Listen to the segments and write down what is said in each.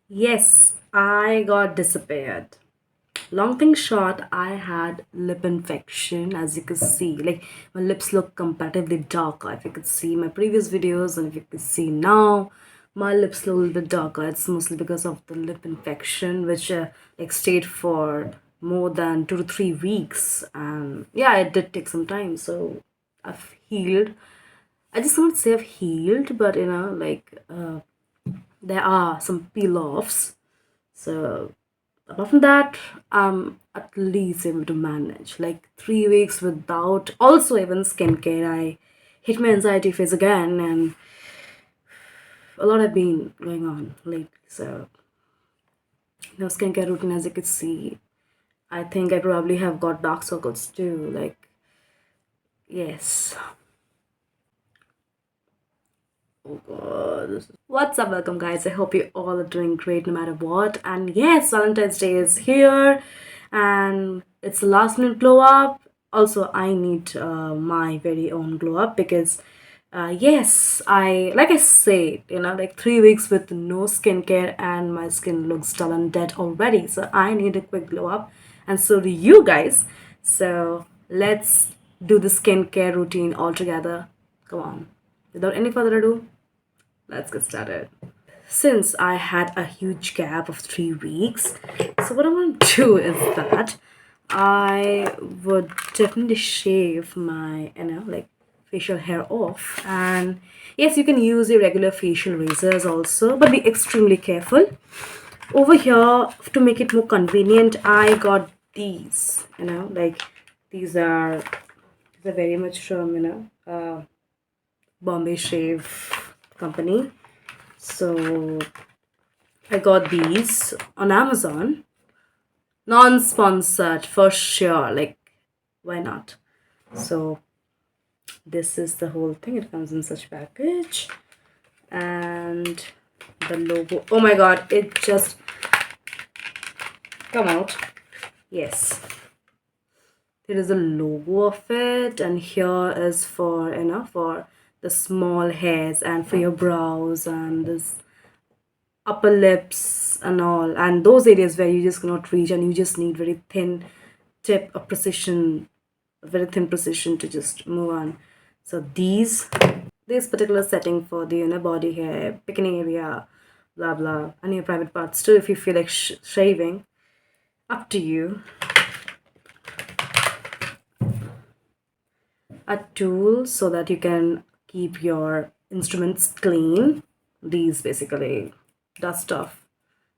Yes, I got disappeared. Long thing short, I had lip infection, as you could see. Like, my lips look comparatively darker. If you could see my previous videos and if you could see now, my lips look a little bit darker. It's mostly because of the lip infection, which like stayed for more than 2 to 3 weeks. And yeah, it did take some time. So I've healed. I just won't say I've healed, but like there are some peel offs. So apart from that, I'm at least able to manage. Like 3 weeks without also even skincare. I hit my anxiety phase again, and a lot have been going on lately. So no skincare routine, as you could see. I think I probably have got dark circles too. Like, yes. Oh god. What's up? Welcome, guys. I hope you all are doing great no matter what. And yes, Valentine's Day is here, and it's a last minute glow up. Also, I need my very own glow up because, yes, I like I said, like 3 weeks with no skincare, and my skin looks dull and dead already. So I need a quick glow up, and so do you guys. So let's do the skincare routine all together. Come on. Without any further ado, let's get started. Since I had a huge gap of 3 weeks, so what I want to do is that I would definitely shave my, like facial hair off. And yes, you can use your regular facial razors also, but be extremely careful. Over here, to make it more convenient, I got these, like these are very much from, Bombay Shave Company. So I got these on Amazon. Non-sponsored for sure. Like, why not? So this is the whole thing. It comes in such package. And the logo. Oh my god, it just come out. Yes. There is a logo of it, and here is for for the small hairs and for your brows and this upper lips and all, and those areas where you just cannot reach and you just need very thin tip of precision, very thin precision to just move on. So this particular setting for the body hair picking area, blah blah, and your private parts too, if you feel like shaving, up to you. A tool so that you can keep your instruments clean. These basically dust off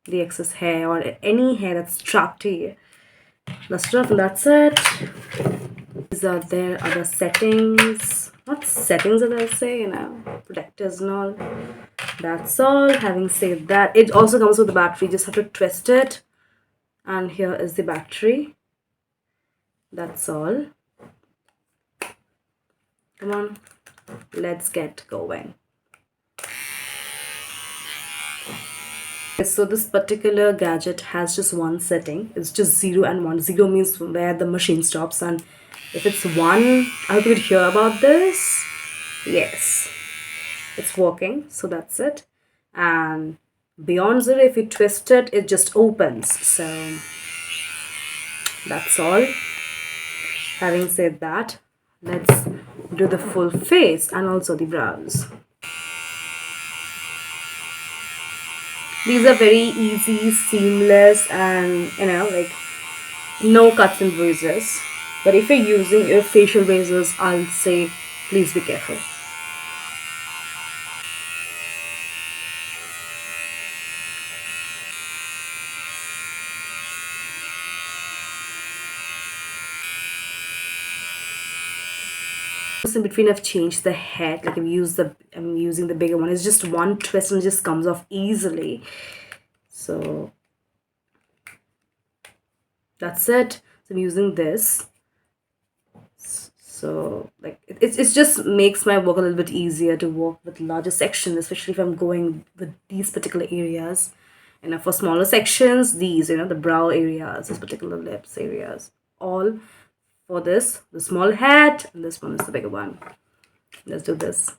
the excess hair or any hair that's trapped here. Dust off, and that's it. These are their other settings. Not settings, as I say, protectors and all. That's all. Having said that, it also comes with the battery. You just have to twist it. And here is the battery. That's all. Come on, let's get going. So this particular gadget has just one setting. It's just 0 and 1. 0 means where the machine stops, and if it's 1, I hope you could hear about this. Yes, it's working. So that's it. And beyond 0, if you twist it, it just opens. So that's all. Having said that, let's do the full face and also the brows. These are very easy, seamless, and like no cuts and bruises. But if you're using your facial razors, I'll say please be careful. In between, I've changed the head. Like I'm using the bigger one. It's just one twist and it just comes off easily. So that's it. So I'm using this. So like it just makes my work a little bit easier to work with larger sections, especially if I'm going with these particular areas. And for smaller sections, these, the brow areas, this particular lips areas, all for this, the small head, and this one is the bigger one. Let's do this.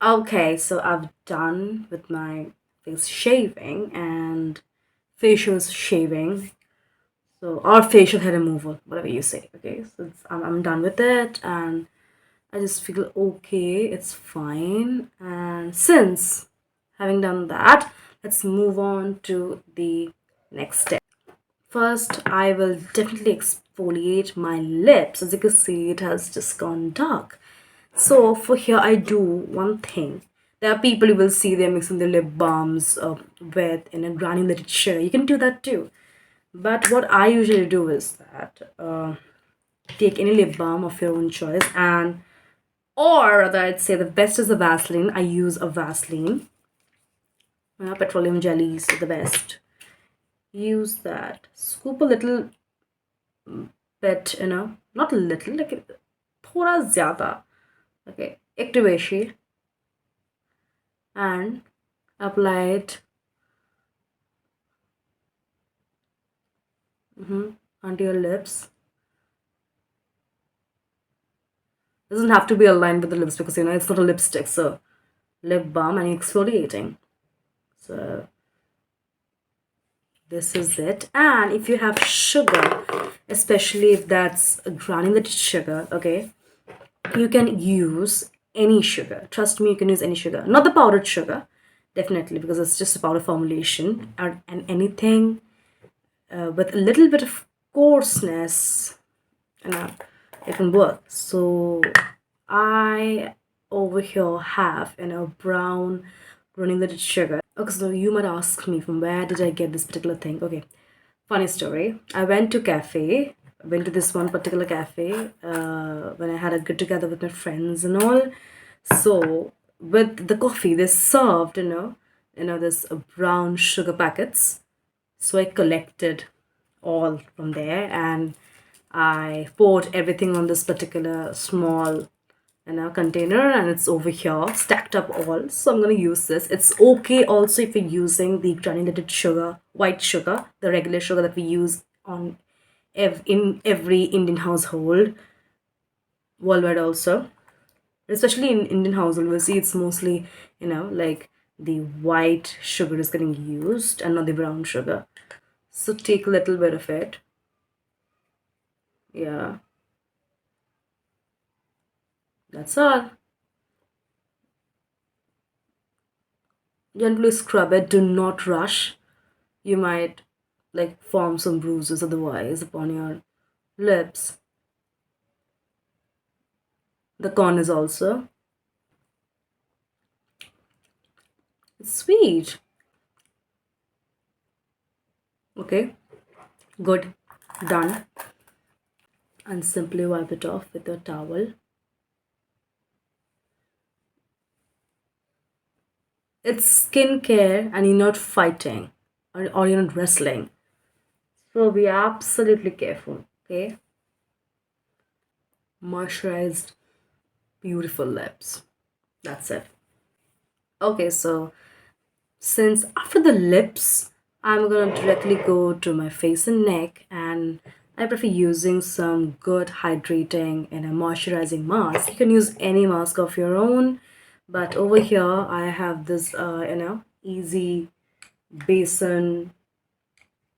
Okay, so I've done with my face shaving and facial shaving. So, or facial hair removal, whatever you say. Okay, so I'm done with it, and I just feel okay, it's fine. And since having done that, let's move on to the next step. First, I will definitely exfoliate my lips. As you can see, it has just gone dark. So for here, I do one thing. There are people you will see they're mixing their lip balms with in a granulated sugar. You can do that too. But what I usually do is that take any lip balm of your own choice, and or rather, I'd say the best is the Vaseline. I use a Vaseline. Petroleum jellies are the best. Use that. Scoop a little bit, not a little, like थोड़ा ज़्यादा. Okay, एक टिवेशी and apply it onto your lips. Doesn't have to be aligned with the lips because it's not a lipstick, so lip balm and exfoliating. So this is it. And if you have sugar, especially if that's a granulated sugar, okay, you can use any sugar. Trust me, you can use any sugar. Not the powdered sugar, definitely, because it's just a powder formulation. And anything with a little bit of coarseness, you know, it can work. So I over here have brown granulated sugar. Okay, so you might ask me from where did I get this particular thing? Okay, funny story. I went to cafe. I went to this one particular cafe when I had a get together with my friends and all. So with the coffee, they served this brown sugar packets. So I collected all from there, and I poured everything on this particular small container, and it's over here stacked up all. So I'm going to use this. It's okay also if you're using the granulated sugar, white sugar, the regular sugar that we use on in every Indian household worldwide also, especially in Indian household. We see it's mostly like the white sugar is getting used and not the brown sugar. So take a little bit of it. Yeah, that's all. Gently scrub it. Do not rush. You might like form some bruises otherwise upon your lips. The corners also. It's sweet. Okay, good. Done. And simply wipe it off with a towel. It's skincare and you're not fighting or you're not wrestling. So be absolutely careful. Okay. Moisturized, beautiful lips. That's it. Okay, so since after the lips, I'm gonna directly go to my face and neck, and I prefer using some good hydrating and a moisturizing mask. You can use any mask of your own, but over here I have this easy basin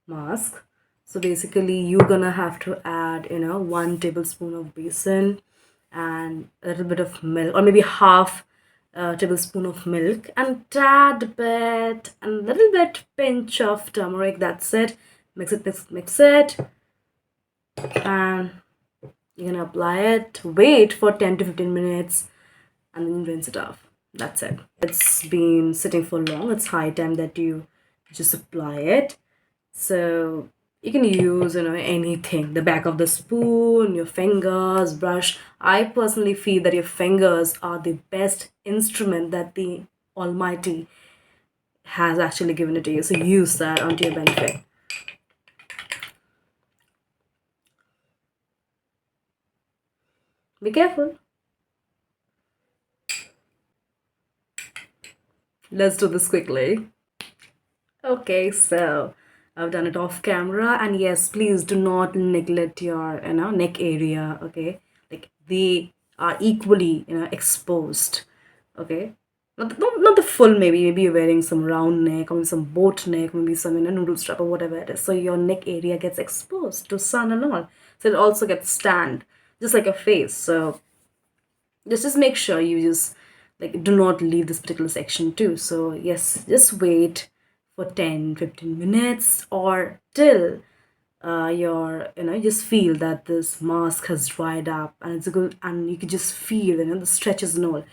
mask. So basically you're gonna have to add 1 tablespoon of besan and a little bit of milk, or maybe half tablespoon of milk, and tad bit and little bit pinch of turmeric. That's it. Mix it, and you're gonna apply it. Wait for 10 to 15 minutes and then rinse it off. That's it. It's been sitting for long. It's high time that you just apply it. So you can use anything, the back of the spoon, your fingers, brush. I personally feel that your fingers are the best instrument that the Almighty has actually given it to you. So use that onto your benefit. Be careful. Let's do this quickly. Okay, so I've done it off camera, and yes, please do not neglect your neck area. Okay, like they are equally exposed. Okay, Not the full, maybe you're wearing some round neck or maybe some boat neck, maybe some noodle strap or whatever it is, so your neck area gets exposed to sun and all, so it also gets tanned just like your face. So just make sure you just like do not leave this particular section too. So yes, just wait for 10-15 minutes or till your just feel that this mask has dried up and it's a good, and you can just feel the stretches and all.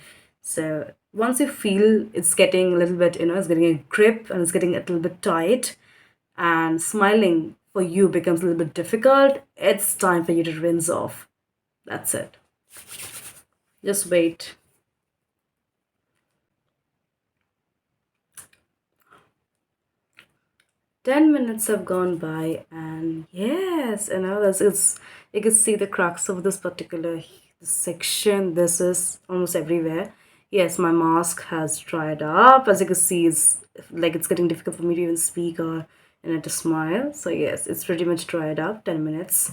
So once you feel it's getting a little bit, it's getting a grip and it's getting a little bit tight and smiling for you becomes a little bit difficult, it's time for you to rinse off. That's it. Just wait. 10 minutes have gone by, and yes, it's you can see the cracks of this particular section. This is almost everywhere. Yes, my mask has dried up. As you can see, it's like it's getting difficult for me to even speak or to smile. So yes, it's pretty much dried up. 10 minutes,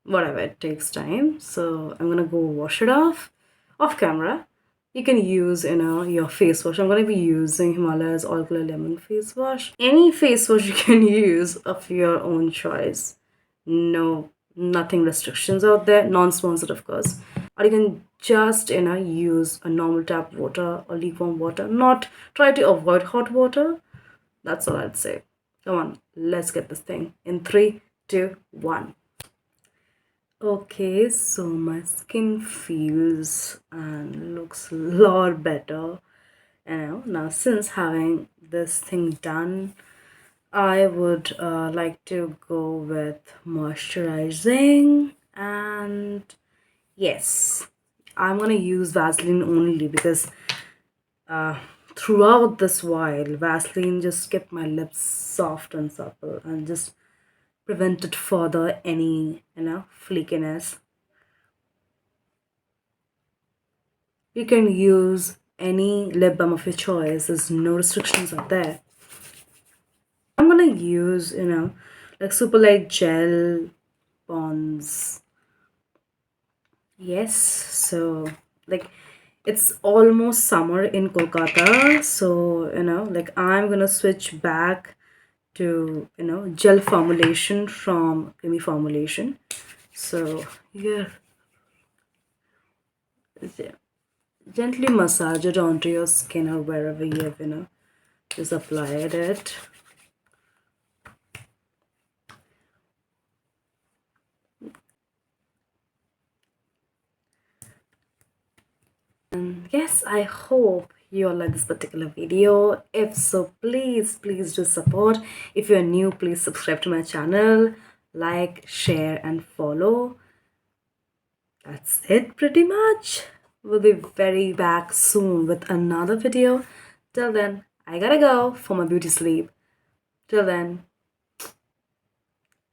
whatever, it takes time. So I'm gonna go wash it off camera. You can use your face wash. I'm going to be using Himalayas All Color Lemon face wash. Any face wash you can use of your own choice. No, nothing restrictions out there, non-sponsored of course. Or you can just use a normal tap water or lukewarm water. Not try to avoid hot water. That's all I'd say. Come on, let's get this thing in 3 2 1. Okay, so my skin feels and looks a lot better. Now since having this thing done, I would like to go with moisturizing, and yes, I'm gonna use Vaseline only because uh, throughout this while, Vaseline just kept my lips soft and supple and just prevented further any flakiness. You can use any lip balm of your choice. There's no restrictions out there. I'm gonna use like super light gel Pond's. Yes, so like it's almost summer in Kolkata, so like I'm gonna switch back to gel formulation from creamy formulation. So yeah, gently massage it onto your skin or wherever you have just applied it. And yes, I hope you all like this particular video. If so, please do support. If you're new, please subscribe to my channel, like, share and follow. That's it pretty much. We'll be very back soon with another video. Till then, I gotta go for my beauty sleep. Till then,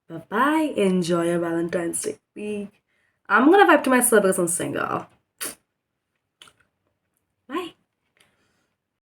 bye bye. Enjoy your Valentine's Day week. I'm gonna vibe to myself because I'm single.